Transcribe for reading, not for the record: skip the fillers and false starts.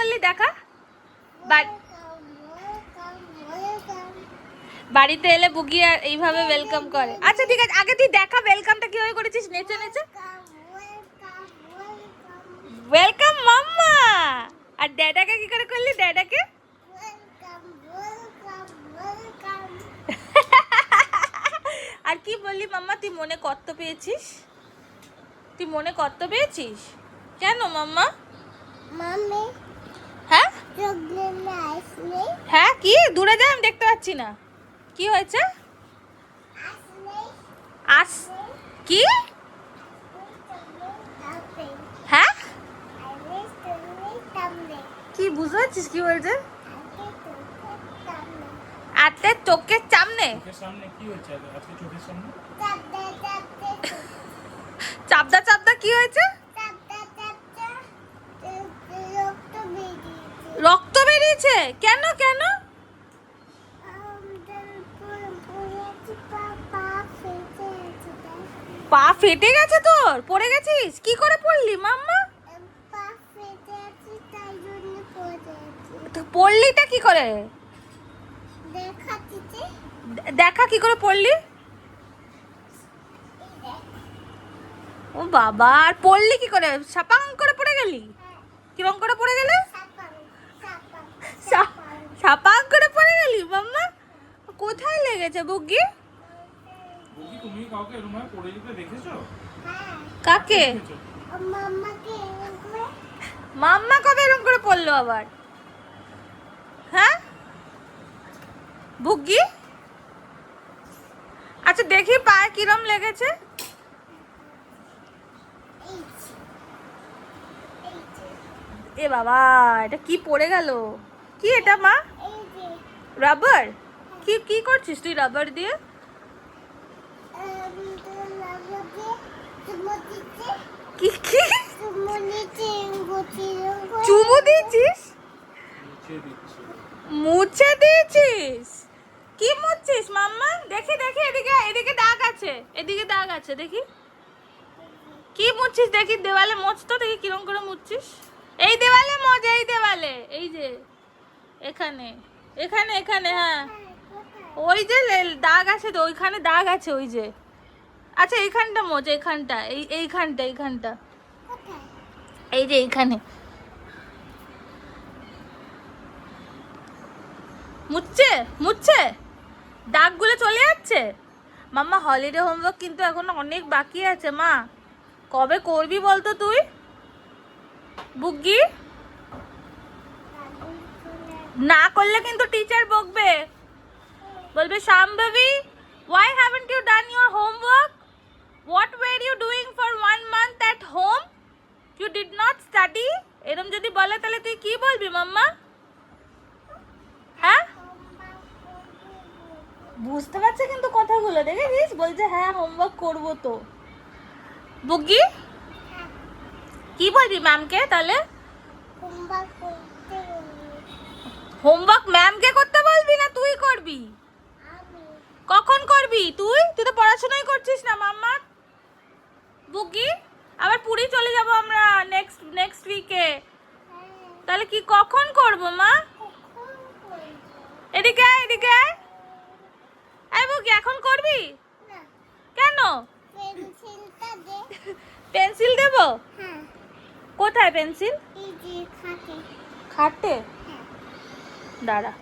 করলি দেখা? বাড়িতে এলে বুগি আর এইভাবে ওয়েলকাম করে। আচ্ছা ঠিক আছে, আগে তুই দেখা ওয়েলকামটা কিভাবে করেছিস, নেচে নেচে। ওয়েলকাম মাম্মা। আর ড্যাডাকে কি করে করলি, ড্যাডাকে? আর কি বললি মাম্মা, তুই মনে কত পেয়েছিস? তুই মনে কত পেয়েছিস? কেন মাম্মা? মাম্মি হ্যাঁ চকলেট হ্যাঁ, কি দূরে যা, আমি দেখতে পাচ্ছি না। কি হয়েছে? আস কি? হ্যাঁ কি বুঝতে পারছিস কি বলছে? আতে চোখের সামনে কি হয়েছে আজকে চোখের সামনে? চাপদা চাপদা কি হয়েছে? রক্ত বেরিয়েছে? কেন কেন? পা ফেটে গেছে তোর? পড়ে গেছিস? কি করে পড়লি মাম্মা? পড়লিটা কি করে? দেখা কি করে পড়লি? ও বাবা, আর পড়লি কি করে? সাপাং করে পড়ে গেলি? কিরম করে পড়ে গেলে? সাপাং করে পড়ে গেলি মাম্মা? কোথায় লেগেছে বুগি? বুগি তুমি কাউকে এরকম ভাবে পড়ে যেতে দেখেছো? কাকে? মাম্মা কবে এরকম করে পড়লো আবার? হ্যাঁ বুগি, আচ্ছা দেখি পায়ে কিরম লেগেছে। এ বাবা, এটা কি পড়ে গেল? কি এটা মা? রাবার? কি কি করছিস তুই রাবার দিয়ে? কি কি চুমু দিয়েছিস? মুছে দিয়েছিস? কি মুছছিস মাম্মা? দেখি দেখি, এদিকে এদিকে দাগ আছে, এদিকে দাগ আছে দেখি। কি মুছছিস দেখি, দেওয়ালে মোছ তো দেখি কিরম করে মুছছিস। এই দেওয়ালে মোছ, এই দেওয়ালে, এই যে এখানে এখানে এখানে, হ্যাঁ ওই যে দাগ আছে তো, ওইখানে দাগ আছে ওই যে। আচ্ছা এইখানটা মোছ, এইখানটা, এইখানটা এইখানটা, এই যে এইখানে মুছছে মুছছে, দাগগুলো চলে যাচ্ছে। মাম্মা হলিডে হোমওয়ার্ক কিন্তু এখনো অনেক বাকি আছে মা, কবে করবি বলতো তুই? বুগি না করলে কিন্তু টিচার বকবে, বলবে Shambhavi why haven't you done your homework, what were you doing for 1 month at home, you did not study। এরম যদি বলে তাহলে তুই কি বলবি মাম্মা? হ্যাঁ বুঝতে পারছে কিন্তু কথাগুলো, দেখেছিস? বলছে হ্যাঁ হোমওয়ার্ক করবো তো। বুগি কি বলবি ম্যামকে তাহলে? হোমওয়ার্ক ম্যামকে করতে বলবি না তুই করবি? কখন করবি তুই? তুই তো পড়াশোনাই করছিস না মাম্মা। বুগি আবার পুরী চলে যাব আমরা নেক্সট উইকে, তাহলে কি কখন করব মা? এদিকে আয়, এদিকে আয়। এই বুগি এখন করবি? কেন? পেন্সিল দেব? কোথায় পেন্সিল? খাটে। দাঁড়া।